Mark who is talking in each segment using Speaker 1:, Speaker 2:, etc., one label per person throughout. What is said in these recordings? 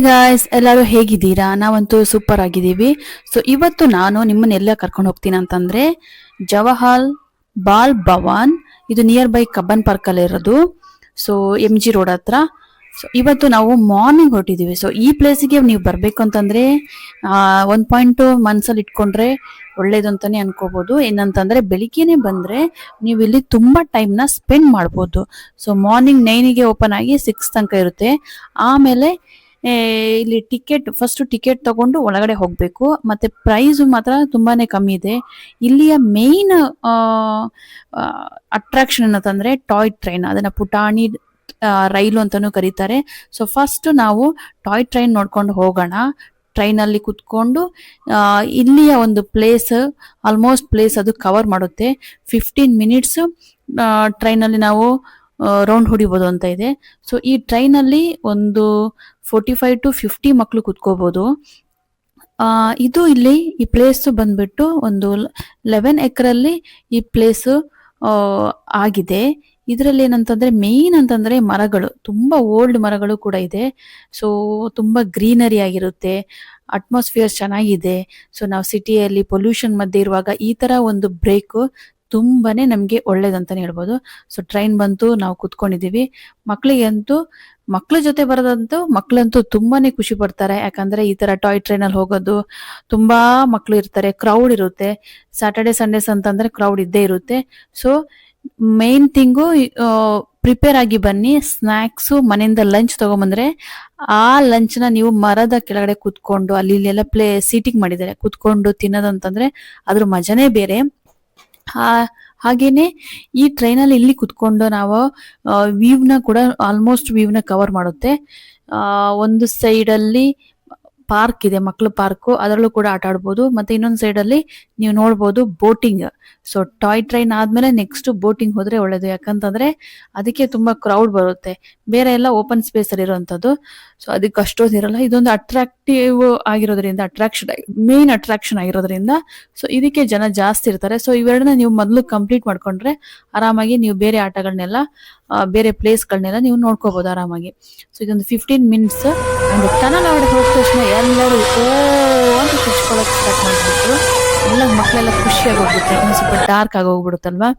Speaker 1: Guys, ಎಲ್ಲರೂ ಹೇಗಿದ್ದೀರಾ? ನಾವಂತೂ ಸೂಪರ್ ಆಗಿದ್ದೀವಿ. ಸೊ ಇವತ್ತು ನಾನು ನಿಮ್ಮನ್ನೆಲ್ಲ ಕರ್ಕೊಂಡು ಹೋಗ್ತೀನಿ ಅಂತಂದ್ರೆ ಜವಾಹರ್ ಬಾಲ್ ಭವನ್. ಇದು ನಿಯರ್ ಬೈ ಕಬ್ಬನ್ ಪಾರ್ಕ್ ಅಲ್ಲಿ ಇರೋದು. ಸೊ MG ರೋಡ್ ಹತ್ರ. ಸೊ ಇವತ್ತು ನಾವು ಮಾರ್ನಿಂಗ್ ಹೊರಟಿದೀವಿ. ಸೊ ಈ ಪ್ಲೇಸಿಗೆ ನೀವು ಬರ್ಬೇಕು ಅಂತಂದ್ರೆ 1 ಪಾಯಿಂಟ್ ಮನ್ಸಲ್ಲಿ ಇಟ್ಕೊಂಡ್ರೆ ಒಳ್ಳೇದು ಅಂತಾನೆ ಅನ್ಕೋಬಹುದು. ಏನಂತಂದ್ರೆ ಬೆಳಿಗ್ಗೆನೆ ಬಂದ್ರೆ ನೀವು ಇಲ್ಲಿ ತುಂಬಾ ಟೈಮ್ ನ ಸ್ಪೆಂಡ್ ಮಾಡ್ಬೋದು. ಸೊ ಮಾರ್ನಿಂಗ್ 9ಗೆ ಓಪನ್ ಆಗಿ 6 ತನಕ ಇರುತ್ತೆ. ಆಮೇಲೆ ಇಲ್ಲಿ ಫಸ್ಟ್ ಟಿಕೆಟ್ ತಗೊಂಡು ಒಳಗಡೆ ಹೋಗ್ಬೇಕು. ಮತ್ತೆ ಪ್ರೈಸ್ ಮಾತ್ರ ತುಂಬಾನೇ ಕಮ್ಮಿ ಇದೆ. ಇಲ್ಲಿಯ ಮೇನ್ ಅಟ್ರಾಕ್ಷನ್ ಏನಂತಂದ್ರೆ ಟಾಯ್ ಟ್ರೈನ್, ಅದನ್ನ ಪುಟಾಣಿ ರೈಲು ಅಂತಾನೂ ಕರೀತಾರೆ. ಸೊ ಫಸ್ಟ್ ನಾವು ಟಾಯ್ ಟ್ರೈನ್ ನೋಡ್ಕೊಂಡು ಹೋಗೋಣ. ಟ್ರೈನ್ ಅಲ್ಲಿ ಕುತ್ಕೊಂಡು ಇಲ್ಲಿಯ ಒಂದು ಆಲ್ಮೋಸ್ಟ್ ಪ್ಲೇಸ್ ಅದು ಕವರ್ ಮಾಡುತ್ತೆ. 15 ಮಿನಿಟ್ಸ್ ಟ್ರೈನ್ ಅಲ್ಲಿ ನಾವು ರೌಂಡ್ ಹೊಡಿಬಹುದು ಅಂತ ಇದೆ. ಸೊ ಈ ಟ್ರೈನ್ ಅಲ್ಲಿ ಒಂದು 45 to 50 ಮಕ್ಕಳು ಕುತ್ಕೋಬಹುದು. ಇದು ಇಲ್ಲಿ ಈ ಪ್ಲೇಸ್ ಬಂದ್ಬಿಟ್ಟು ಒಂದು 11 ಎಕರಲ್ಲಿ ಈ ಪ್ಲೇಸ್ ಆಗಿದೆ. ಇದರಲ್ಲಿ ಏನಂತಂದ್ರೆ ಮೇನ್ ಅಂತಂದ್ರೆ ಮರಗಳು, ತುಂಬಾ ಓಲ್ಡ್ ಮರಗಳು ಕೂಡ ಇದೆ. ಸೊ ತುಂಬಾ ಗ್ರೀನರಿ ಆಗಿರುತ್ತೆ, ಅಟ್ಮಾಸ್ಫಿಯರ್ ಚೆನ್ನಾಗಿದೆ. ಸೊ ನಾವು ಸಿಟಿಯಲ್ಲಿ ಪೊಲ್ಯೂಷನ್ ಮಧ್ಯೆ ಇರುವಾಗ ಈ ತರ ಒಂದು ಬ್ರೇಕ್ ತುಂಬಾನೇ ನಮ್ಗೆ ಒಳ್ಳೇದಂತಾನೆ ಹೇಳ್ಬೋದು. ಸೊ ಟ್ರೈನ್ ಬಂತು, ನಾವು ಕುತ್ಕೊಂಡಿದೀವಿ. ಮಕ್ಳ ಜೊತೆ ಬರೋದಂತೂ ಮಕ್ಳಂತೂ ತುಂಬಾನೇ ಖುಷಿ ಪಡ್ತಾರೆ. ಯಾಕಂದ್ರೆ ಈ ತರ ಟಾಯ್ ಟ್ರೈನ್ ಅಲ್ಲಿ ಹೋಗೋದು, ತುಂಬಾ ಮಕ್ಳು ಇರ್ತಾರೆ, ಕ್ರೌಡ್ ಇರುತ್ತೆ. ಸ್ಯಾಟರ್ಡೆ ಸಂಡೇಸ್ ಅಂತಂದ್ರೆ ಕ್ರೌಡ್ ಇದ್ದೇ ಇರುತ್ತೆ. ಸೊ ಮೇನ್ ಥಿಂಗು ಪ್ರಿಪೇರ್ ಆಗಿ ಬನ್ನಿ. ಸ್ನಾಕ್ಸ್ ಮನೆಯಿಂದ ಲಂಚ್ ತಗೊಂಬಂದ್ರೆ ಆ ಲಂಚ್ ನ ನೀವು ಮರದ ಕೆಳಗಡೆ ಕುತ್ಕೊಂಡು, ಅಲ್ಲಿ ಎಲ್ಲ ಸೀಟಿಂಗ್ ಮಾಡಿದ್ದಾರೆ, ಕುತ್ಕೊಂಡು ತಿನ್ನೋದಂತಂದ್ರೆ ಅದ್ರ ಮಜಾನೇ ಬೇರೆ. ಹಾಗೇನೆ ಈ ಟ್ರೈನ್ ಅಲ್ಲಿ ಇಲ್ಲಿ ಕುತ್ಕೊಂಡು ನಾವು ಆಲ್ಮೋಸ್ಟ್ ವ್ಯೂವ್ನ ಕವರ್ ಮಾಡುತ್ತೆ. ಒಂದು ಸೈಡ್ ಅಲ್ಲಿ ಪಾರ್ಕ್ ಇದೆ, ಮಕ್ಳ ಪಾರ್ಕ್, ಅದರಲ್ಲೂ ಕೂಡ ಆಟ ಆಡ್ಬೋದು. ಮತ್ತೆ ಇನ್ನೊಂದು ಸೈಡ್ ಅಲ್ಲಿ ನೀವು ನೋಡ್ಬೋದು ಬೋಟಿಂಗ್. ಸೊ ಟಾಯ್ ಟ್ರೈನ್ ಆದ್ಮೇಲೆ ನೆಕ್ಸ್ಟ್ ಬೋಟಿಂಗ್ ಹೋದ್ರೆ ಒಳ್ಳೇದು. ಯಾಕಂತಂದ್ರೆ ಅದಕ್ಕೆ ತುಂಬಾ ಕ್ರೌಡ್ ಬರುತ್ತೆ, ಬೇರೆ ಎಲ್ಲ ಓಪನ್ ಸ್ಪೇಸ್ ಅಲ್ಲಿ ಇರುವಂತದ್ದು. ಸೊ ಅದಕ್ಕೆ ಅಷ್ಟೊಂದು ಇರಲ್ಲ. ಇದೊಂದು ಅಟ್ರಾಕ್ಟಿವ್ ಆಗಿರೋದ್ರಿಂದ, ಮೇನ್ ಅಟ್ರಾಕ್ಷನ್ ಆಗಿರೋದ್ರಿಂದ ಸೊ ಇದಕ್ಕೆ ಜನ ಜಾಸ್ತಿ ಇರ್ತಾರೆ. ಸೊ ಇವೆರಡನ್ನ ನೀವು ಮೊದಲು ಕಂಪ್ಲೀಟ್ ಮಾಡ್ಕೊಂಡ್ರೆ ಆರಾಮಾಗಿ ನೀವು ಬೇರೆ ಆಟಗಳನ್ನೆಲ್ಲ, ಬೇರೆ ಪ್ಲೇಸ್ಗಳನ್ನೆಲ್ಲ ನೀವು ನೋಡ್ಕೋಬಹುದು ಆರಾಮಾಗಿ. ಸೊ ಇದೊಂದು 15 ಮಿನಿಟ್ಸ್ ಟನಲ್ ಒಳಗಡೆ ಹೋದ ತಕ್ಷಣ ಎಲ್ಲರೂ ಅಂತ ಕುಚ್ಕೊಳಕ್ ಸ್ಟಾರ್ಟ್ ಮಾಡ್ಬಿಟ್ಟು ಎಲ್ಲ ಮಕ್ಕಳೆಲ್ಲ ಖುಷಿಯಾಗಿ ಹೋಗ್ಬಿಡುತ್ತೆ. ಇನ್ನು ಸ್ವಲ್ಪ ಡಾರ್ಕ್ ಆಗಿ ಹೋಗ್ಬಿಡುತ್ತಲ್ವಾ.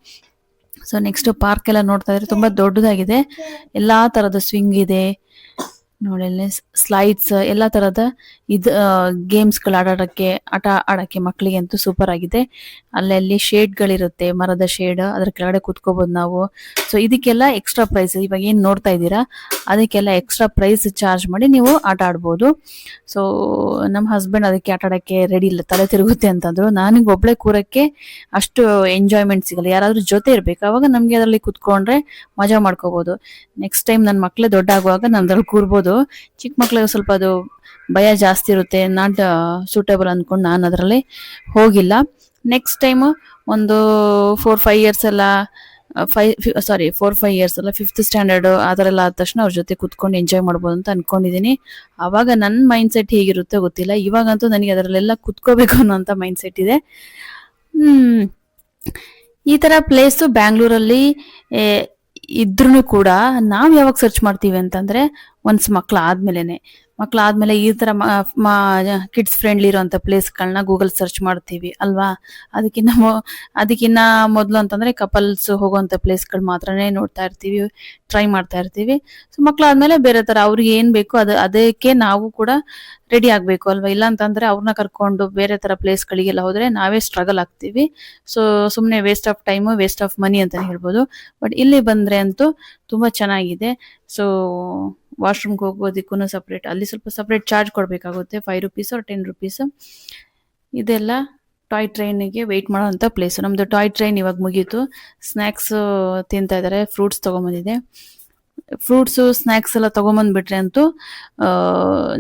Speaker 1: ಸೊ ನೆಕ್ಸ್ಟ್ ಪಾರ್ಕ್ ಎಲ್ಲ ನೋಡ್ತಾ ಇದ್ರೆ ತುಂಬಾ ದೊಡ್ಡದಾಗಿದೆ. ಎಲ್ಲಾ ತರದ ಸ್ವಿಂಗ್ ಇದೆ ನೋಡಿ, ಸ್ಲೈಡ್ಸ್, ಎಲ್ಲಾ ತರದ ಗೇಮ್ಸ್ ಗಳು ಆಟ ಆಡಕ್ಕೆ ಮಕ್ಕಳಿಗೆ ಅಂತೂ ಸೂಪರ್ ಆಗಿದೆ. ಅಲ್ಲಲ್ಲಿ ಶೇಡ್ ಗಳಿರುತ್ತೆ, ಮರದ ಶೇಡ್, ಅದ್ರ ಕೆಳಗಡೆ ಕುತ್ಕೋಬಹುದು ನಾವು. ಸೊ ಇದಕ್ಕೆಲ್ಲ ಎಕ್ಸ್ಟ್ರಾ ಪ್ರೈಸ್, ಇವಾಗ ಏನ್ ನೋಡ್ತಾ ಇದ್ದೀರಾ ಅದಕ್ಕೆಲ್ಲ ಎಕ್ಸ್ಟ್ರಾ ಪ್ರೈಸ್ ಚಾರ್ಜ್ ಮಾಡಿ ನೀವು ಆಟ ಆಡ್ಬೋದು. ಸೊ ನಮ್ಮ ಹಸ್ಬೆಂಡ್ ಅದಕ್ಕೆ ಆಟ ಆಡಕ್ಕೆ ರೆಡಿ ಇಲ್ಲ, ತಲೆ ತಿರುಗುತ್ತೆ ಅಂತಂದ್ರು. ನನಗೆ ಒಬ್ಳೆ ಕೂರಕ್ಕೆ ಅಷ್ಟು ಎಂಜಾಯ್ಮೆಂಟ್ ಸಿಗಲ್ಲ, ಯಾರಾದ್ರೂ ಜೊತೆ ಇರ್ಬೇಕು, ಅವಾಗ ನಮ್ಗೆ ಅದರಲ್ಲಿ ಕುತ್ಕೊಂಡ್ರೆ ಮಜಾ ಮಾಡ್ಕೋಬಹುದು. ನೆಕ್ಸ್ಟ್ ಟೈಮ್ ನನ್ನ ಮಕ್ಳೇ ದೊಡ್ಡ ಆಗುವಾಗ ನಾನು ಅದ್ರಲ್ಲಿ ಕೂರ್ಬೋದು. ಚಿಕ್ಕ ಮಕ್ಳಿಗೆ ಸ್ವಲ್ಪ ಅದು ಭಯ ಜಾಸ್ತಿ ಇರುತ್ತೆ, ನಾಟ್ ಸೂಟೇಬಲ್ ಅನ್ಕೊಂಡು ನಾನು ಅದರಲ್ಲಿ ಹೋಗಿಲ್ಲ. ನೆಕ್ಸ್ಟ್ ಟೈಮ್ ಒಂದು 4-5 ಇಯರ್ಸ್ ಎಲ್ಲ 4-5 ಇಯರ್ಸ್ ಅಲ್ಲ, 5th ಸ್ಟ್ಯಾಂಡರ್ಡ್ ಆ ಥರ ಎಲ್ಲ ಆದ ತಕ್ಷಣ ಅವ್ರ ಜೊತೆ ಕುತ್ಕೊಂಡು ಎಂಜಾಯ್ ಮಾಡ್ಬೋದು ಅಂತ ಅನ್ಕೊಂಡಿದೀನಿ. ಅವಾಗ ನನ್ನ ಮೈಂಡ್ ಸೆಟ್ ಹೇಗಿರುತ್ತೆ ಗೊತ್ತಿಲ್ಲ, ಇವಾಗಂತೂ ನನಗೆ ಅದರಲ್ಲೆಲ್ಲ ಕುತ್ಕೋಬೇಕು ಅನ್ನೋಂಥ ಮೈಂಡ್ ಸೆಟ್ ಇದೆ. ಈ ತರ ಪ್ಲೇಸ್ ಬ್ಯಾಂಗ್ಳೂರಲ್ಲಿ ಇದ್ರೂ ಕೂಡ ನಾವ್ ಯಾವಾಗ ಸರ್ಚ್ ಮಾಡ್ತೀವಿ ಅಂತಂದ್ರೆ ಒನ್ಸ್ ಮಕ್ಳಾದ್ಮೇಲೆ ಈ ತರ ಕಿಡ್ಸ್ ಫ್ರೆಂಡ್ಲಿ ಇರುವಂತ ಪ್ಲೇಸ್ಗಳನ್ನ ಗೂಗಲ್ ಸರ್ಚ್ ಮಾಡ್ತೀವಿ ಅಲ್ವಾ. ಅದಕ್ಕಿನ್ನ ಮೊದ್ಲು ಅಂತಂದ್ರೆ ಕಪಲ್ಸ್ ಹೋಗುವಂತ ಪ್ಲೇಸ್ಗಳು ಮಾತ್ರನೇ ನೋಡ್ತಾ ಇರ್ತೀವಿ, ಟ್ರೈ ಮಾಡ್ತಾ ಇರ್ತೀವಿ. ಸೊ ಮಕ್ಳಾದ್ಮೇಲೆ ಬೇರೆ ತರ ಅವ್ರಿಗೆ ಏನ್ ಬೇಕು ಅದಕ್ಕೆ ನಾವು ಕೂಡ ರೆಡಿ ಆಗ್ಬೇಕು ಅಲ್ವಾ. ಇಲ್ಲ ಅಂತಂದ್ರೆ ಅವ್ರನ್ನ ಕರ್ಕೊಂಡು ಬೇರೆ ತರ ಪ್ಲೇಸ್ಗಳಿಗೆಲ್ಲ ಹೋದ್ರೆ ನಾವೇ ಸ್ಟ್ರಗಲ್ ಆಗ್ತೀವಿ. ಸೊ ಸುಮ್ನೆ waste of time, waste of money ಅಂತಾನೆ ಹೇಳ್ಬೋದು. ಬಟ್ ಇಲ್ಲಿ ಬಂದ್ರೆ ಅಂತೂ ತುಂಬಾ ಚೆನ್ನಾಗಿದೆ. ಸೊ ವಾಶ್ರೂಮ್ಗೆ ಹೋಗೋದಕ್ಕೂ ಸಪ್ರೇಟ್, ಅಲ್ಲಿ ಸ್ವಲ್ಪ ಸಪ್ರೇಟ್ ಚಾರ್ಜ್ ಕೊಡ್ಬೇಕಾಗುತ್ತೆ, 5 rupees or 10 rupees. ಇದೆಲ್ಲ ಟಾಯ್ ಟ್ರೈನಿಗೆ ವೆಯ್ಟ್ ಮಾಡೋಂಥ ಪ್ಲೇಸ್. ನಮ್ದು ಟಾಯ್ ಟ್ರೈನ್ ಇವಾಗ ಮುಗೀತು. ಸ್ನ್ಯಾಕ್ಸ್ ತಿಂತಾ ಇದ್ದಾರೆ, ಫ್ರೂಟ್ಸ್ ತಗೊಂಬಂದಿದೆ. ಫ್ರೂಟ್ಸು ಸ್ನ್ಯಾಕ್ಸ್ ಎಲ್ಲ ತಗೊಂಬಂದ್ಬಿಟ್ರೆ ಅಂತೂ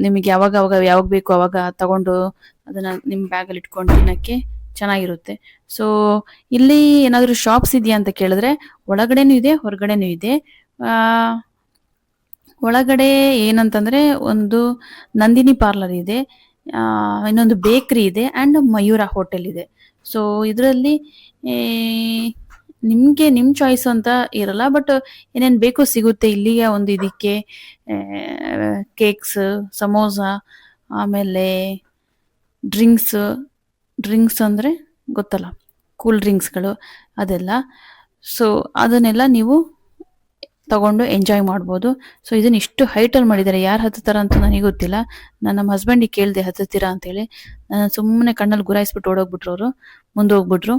Speaker 1: ನಿಮಗೆ ಯಾವಾಗ ಬೇಕು ಅವಾಗ ತಗೊಂಡು ಅದನ್ನ ನಿಮ್ಮ ಬ್ಯಾಗಲ್ಲಿ ಇಟ್ಕೊಂಡು ತಿನ್ನಕ್ಕೆ ಚೆನ್ನಾಗಿರುತ್ತೆ. ಸೊ ಇಲ್ಲಿ ಏನಾದರೂ ಶಾಪ್ಸ್ ಇದೆಯಾ ಅಂತ ಕೇಳಿದ್ರೆ ಒಳಗಡೆನೂ ಇದೆ, ಹೊರಗಡೆನೂ ಇದೆ. ಒಳಗಡೆ ಏನಂತಂದ್ರೆ ಒಂದು ನಂದಿನಿ ಪಾರ್ಲರ್ ಇದೆ, ಇನ್ನೊಂದು ಬೇಕರಿ ಇದೆ, ಅಂಡ್ ಮಯೂರ ಹೋಟೆಲ್ ಇದೆ. ಸೊ ಇದರಲ್ಲಿ ನಿಮ್ಗೆ ನಿಮ್ ಚಾಯ್ಸ್ ಅಂತ ಇರಲ್ಲ, ಬಟ್ ಏನೇನ್ ಬೇಕು ಸಿಗುತ್ತೆ ಇಲ್ಲಿಗೆ. ಒಂದು ಇದಕ್ಕೆ ಕೇಕ್ಸ್, ಸಮೋಸ, ಆಮೇಲೆ ಡ್ರಿಂಕ್ಸ್. ಡ್ರಿಂಕ್ಸ್ ಅಂದ್ರೆ ಗೊತ್ತಲ್ಲ, ಕೂಲ್ ಡ್ರಿಂಕ್ಸ್ಗಳು ಅದೆಲ್ಲ. ಸೊ ಅದನ್ನೆಲ್ಲ ನೀವು ತಗೊಂಡು ಎಂಜಾಯ್ ಮಾಡ್ಬೋದು. ಸೊ ಇದನ್ನ ಇಷ್ಟು ಹೈಟಲ್ಲಿ ಮಾಡಿದ್ದಾರೆ, ಯಾರು ಹತ್ತುತ್ತಾರ ಅಂತ ನನಗೆ ಗೊತ್ತಿಲ್ಲ. ನಾನು ನಮ್ಮ ಹಸ್ಬೆಂಡಿಗೆ ಕೇಳಿದೆ ಹತ್ತುತ್ತೀರಾ ಅಂತೇಳಿ. ನಾನು ಸುಮ್ಮನೆ ಕಣ್ಣಲ್ಲಿ ಗುರಾಯಿಸ್ಬಿಟ್ಟು ಓಡೋಗ್ಬಿಟ್ರು ಅವರು, ಮುಂದೆ ಹೋಗ್ಬಿಟ್ರು.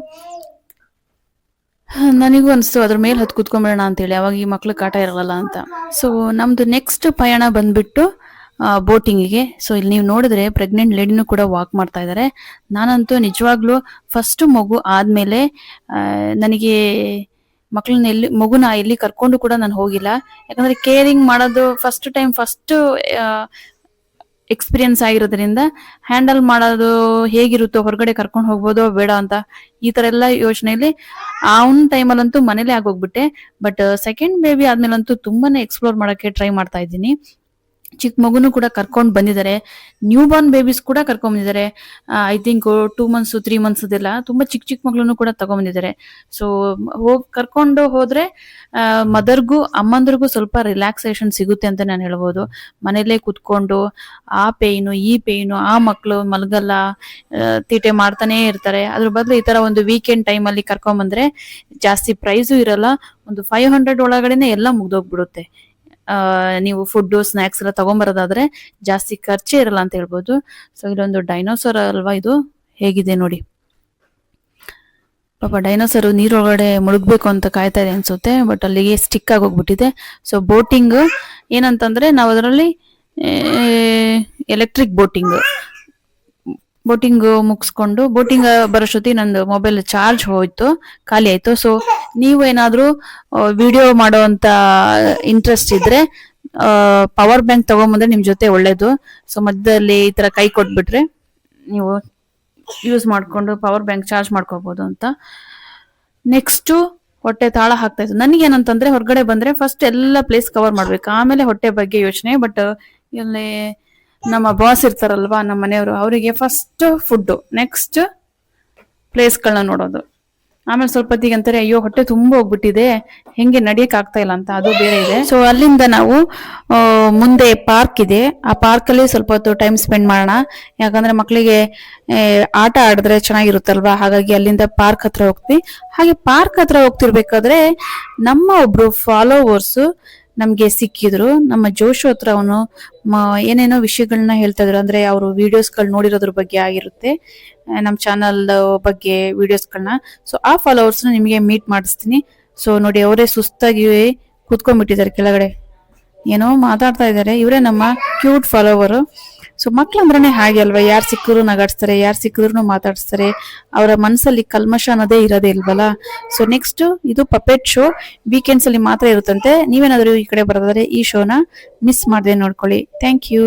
Speaker 1: ನನಗೂ ಅನಿಸ್ತು ಅದ್ರ ಮೇಲೆ ಹತ್ತು ಕೂತ್ಕೊಂಡ್ಬಿಡೋಣ ಅಂತೇಳಿ, ಅವಾಗ ಈ ಮಕ್ಳು ಕಾಟ ಇರಲ್ಲ ಅಂತ. ಸೊ ನಮ್ದು ನೆಕ್ಸ್ಟ್ ಪಯಣ ಬಂದ್ಬಿಟ್ಟು ಬೋಟಿಂಗಿಗೆ. ಸೊ ಇಲ್ಲಿ ನೀವು ನೋಡಿದ್ರೆ ಪ್ರೆಗ್ನೆಂಟ್ ಲೇಡಿನೂ ಕೂಡ ವಾಕ್ ಮಾಡ್ತಾ ಇದ್ದಾರೆ. ನಾನಂತೂ ನಿಜವಾಗ್ಲೂ ಫಸ್ಟ್ ಮಗು ಆದ್ಮೇಲೆ ನನಗೆ ಮಗುನ ಎಲ್ಲಿ ಕರ್ಕೊಂಡು ಕೂಡ ನಾನು ಹೋಗಿಲ್ಲ. ಯಾಕಂದ್ರೆ ಕೇರಿಂಗ್ ಮಾಡೋದು ಫಸ್ಟ್ ಟೈಮ್, ಫಸ್ಟ್ ಎಕ್ಸ್ಪೀರಿಯನ್ಸ್ ಆಗಿರೋದ್ರಿಂದ ಹ್ಯಾಂಡಲ್ ಮಾಡೋದು ಹೇಗಿರುತ್ತೋ, ಹೊರಗಡೆ ಕರ್ಕೊಂಡು ಹೋಗ್ಬೋದೋ ಬೇಡ ಅಂತ ಈ ತರ ಎಲ್ಲ ಯೋಚನೆಯಲ್ಲಿ ಅವನ ಟೈಮಲ್ಲಂತೂ ಮನೇಲೆ ಆಗೋಗ್ಬಿಟ್ಟೆ. ಬಟ್ ಸೆಕೆಂಡ್ ಬೇಬಿ ಆದ್ಮೇಲಂತೂ ತುಂಬಾನೇ ಎಕ್ಸ್ಪ್ಲೋರ್ ಮಾಡಕ್ಕೆ ಟ್ರೈ ಮಾಡ್ತಾ ಇದ್ದೀನಿ. ಚಿಕ್ಕ ಮಗುನು ಕೂಡ ಕರ್ಕೊಂಡು ಬಂದಿದ್ದಾರೆ, ನ್ಯೂ ಬಾರ್ನ್ ಬೇಬೀಸ್ ಕೂಡ ಕರ್ಕೊಂಡ್ ಬಂದಿದ್ದಾರೆ. ಐ ಥಿಂಕ್ 2 months 3 months ಅದೆಲ್ಲ ತುಂಬಾ ಚಿಕ್ಕ ಚಿಕ್ಕ ಮಗಳನ್ನು ಕೂಡ ತಗೊಂಡ್ಬಂದಿದ್ದಾರೆ. ಸೊ ಕರ್ಕೊಂಡು ಹೋದ್ರೆ ಮದರ್ಗೂ ಅಮ್ಮಂದ್ರಿಗೂ ಸ್ವಲ್ಪ ರಿಲ್ಯಾಕ್ಸೇಷನ್ ಸಿಗುತ್ತೆ ಅಂತ ನಾನು ಹೇಳ್ಬೋದು. ಮನೇಲೆ ಕುತ್ಕೊಂಡು ಆ ಪೇಯ್ನು ಈ ಪೇಯ್ನು, ಆ ಮಕ್ಕಳು ಮಲಗಲ್ಲ, ತೀಟೆ ಮಾಡ್ತಾನೆ ಇರ್ತಾರೆ. ಅದ್ರ ಬದಲು ಈ ತರ ಒಂದು ವೀಕೆಂಡ್ ಟೈಮ್ ಅಲ್ಲಿ ಕರ್ಕೊಂಡ್ ಬಂದ್ರೆ ಜಾಸ್ತಿ ಪ್ರೈಸು ಇರಲ್ಲ, ಒಂದು 500 ಒಳಗಡೆನೆ ಎಲ್ಲ ಮುಗ್ದೋಗ್ಬಿಡುತ್ತೆ. ನೀವು ಫುಡ್ ಸ್ನಾಕ್ಸ್ ಎಲ್ಲ ತಗೊಂಬರೋದಾದ್ರೆ ಜಾಸ್ತಿ ಖರ್ಚೇ ಇರಲ್ಲ ಅಂತ ಹೇಳ್ಬೋದು. ಸೊ ಇಲ್ಲೊಂದು ಡೈನೋಸರ್ ಅಲ್ವಾ ಇದು, ಹೇಗಿದೆ ನೋಡಿ. ಪಾಪ ಡೈನೋಸರ್ ನೀರೊಳಗಡೆ ಮುಳುಗ್ಬೇಕು ಅಂತ ಕಾಯ್ತಾ ಇದೆ ಅನ್ಸುತ್ತೆ, ಬಟ್ ಅಲ್ಲಿಗೆ ಸ್ಟಿಕ್ ಆಗಿ ಹೋಗ್ಬಿಟ್ಟಿದೆ. ಸೊ ಬೋಟಿಂಗ್ ಏನಂತಂದ್ರೆ ನಾವು ಅದರಲ್ಲಿ ಎಲೆಕ್ಟ್ರಿಕ್ ಬೋಟಿಂಗ್ ಮುಗಿಸ್ಕೊಂಡು, ಬೋಟಿಂಗ್ ಬರೋಷ್ಟೊತ್ತಿಗೆ ನಂದು ಮೊಬೈಲ್ ಚಾರ್ಜ್ ಹೋಯ್ತು, ಖಾಲಿ ಆಯ್ತು. ಸೊ ನೀವು ಏನಾದ್ರೂ ವಿಡಿಯೋ ಮಾಡೋ ಅಂತ ಇಂಟ್ರೆಸ್ಟ್ ಇದ್ರೆ ಪವರ್ ಬ್ಯಾಂಕ್ ತಗೊಂಬಂದ್ರೆ ನಿಮ್ ಜೊತೆ ಒಳ್ಳೇದು. ಸೊ ಮಧ್ಯದಲ್ಲಿ ಈ ತರ ಕೈ ಕೊಟ್ಬಿಟ್ರೆ ನೀವು ಯೂಸ್ ಮಾಡ್ಕೊಂಡು ಪವರ್ ಬ್ಯಾಂಕ್ ಚಾರ್ಜ್ ಮಾಡ್ಕೋಬಹುದು ಅಂತ. ನೆಕ್ಸ್ಟ್ ಹೊಟ್ಟೆ ತಾಳ ಹಾಕ್ತಾ ಇತ್ತು. ನನಗೇನಂತಂದ್ರೆ ಹೊರಗಡೆ ಬಂದ್ರೆ ಫಸ್ಟ್ ಎಲ್ಲ ಪ್ಲೇಸ್ ಕವರ್ ಮಾಡ್ಬೇಕು, ಆಮೇಲೆ ಹೊಟ್ಟೆ ಬಗ್ಗೆ ಯೋಚನೆ. ಬಟ್ ಇಲ್ಲಿ ನಮ್ಮ ಬಾಸ್ ಇರ್ತಾರಲ್ವಾ, ನಮ್ಮ ಮನೆಯವರು, ಅವರಿಗೆ ಫಸ್ಟ್ ಫುಡ್, ನೆಕ್ಸ್ಟ್ ಪ್ಲೇಸ್ಗಳನ್ನ ನೋಡೋದು. ಆಮೇಲೆ ಸ್ವಲ್ಪ ಹೊತ್ತಿಗೆ ಅಂತಾರೆ ಅಯ್ಯೋ ಹೊಟ್ಟೆ ತುಂಬ ಹೋಗ್ಬಿಟ್ಟಿದೆ, ಹೆಂಗೆ ನಡಿಯಕ್ ಆಗ್ತಾ ಇಲ್ಲ ಅಂತ, ಅದು ಬೇರೆ ಇದೆ. ಸೊ ಅಲ್ಲಿಂದ ನಾವು ಮುಂದೆ ಪಾರ್ಕ್ ಇದೆ, ಆ ಪಾರ್ಕ್ ಅಲ್ಲಿ ಸ್ವಲ್ಪ ಹೊತ್ತು ಟೈಮ್ ಸ್ಪೆಂಡ್ ಮಾಡೋಣ. ಯಾಕಂದ್ರೆ ಮಕ್ಕಳಿಗೆ ಆಟ ಆಡಿದ್ರೆ ಚೆನ್ನಾಗಿರುತ್ತಲ್ವಾ, ಹಾಗಾಗಿ ಅಲ್ಲಿಂದ ಪಾರ್ಕ್ ಹತ್ರ ಹೋಗ್ತೀವಿ. ಹಾಗೆ ಪಾರ್ಕ್ ಹತ್ರ ಹೋಗ್ತಿರ್ಬೇಕಾದ್ರೆ ನಮ್ಮ ಒಬ್ರು ಫಾಲೋವರ್ಸ್ ನಮ್ಗೆ ಸಿಕ್ಕಿದ್ರು. ನಮ್ಮ ಜೋಶು ಹತ್ರ ಅವನು ಏನೇನೋ ವಿಷಯಗಳನ್ನ ಹೇಳ್ತಾ ಇದ್ರು, ಅಂದ್ರೆ ಅವರು ವಿಡಿಯೋಸ್ಗಳು ನೋಡಿರೋದ್ರ ಬಗ್ಗೆ ಆಗಿರುತ್ತೆ, ನಮ್ಮ ಚಾನಲ್ ಬಗ್ಗೆ ವಿಡಿಯೋಸ್ಗಳನ್ನ. ಸೊ ಆ ಫಾಲೋವರ್ಸ್ ನಿಮಗೆ ಮೀಟ್ ಮಾಡಿಸ್ತೀನಿ. ಸೊ ನೋಡಿ, ಅವರೇ ಸುಸ್ತಾಗಿ ಕೂತ್ಕೊಂಡ್ಬಿಟ್ಟಿದ್ದಾರೆ ಕೆಳಗಡೆ, ಏನೋ ಮಾತಾಡ್ತಾ ಇದ್ದಾರೆ. ಇವರೇ ನಮ್ಮ ಕ್ಯೂಟ್ ಫಾಲೋವರ್. ಸೊ ಮಕ್ಳಂದ್ರೇ ಹಾಗೆ ಅಲ್ವಾ, ಯಾರು ಸಿಕ್ಕಿದ್ರು ನಗಾಡ್ಸ್ತಾರೆ, ಯಾರು ಸಿಕ್ಕಿದ್ರು ಮಾತಾಡಿಸ್ತಾರೆ, ಅವರ ಮನಸ್ಸಲ್ಲಿ ಕಲ್ಮಶ ಅನ್ನೋದೇ ಇರೋದೇ ಇಲ್ವಲ್ಲ. ಸೊ ನೆಕ್ಸ್ಟ್ ಇದು ಪಪೆಟ್ ಶೋ, ವೀಕೆಂಡ್ಸ್ ಅಲ್ಲಿ ಮಾತ್ರ ಇರುತ್ತಂತೆ. ನೀವೇನಾದ್ರೂ ಈ ಕಡೆ ಬರೋದಾದ್ರೆ ಈ ಶೋನ ಮಿಸ್ ಮಾಡದೆ ನೋಡ್ಕೊಳ್ಳಿ. Thank you.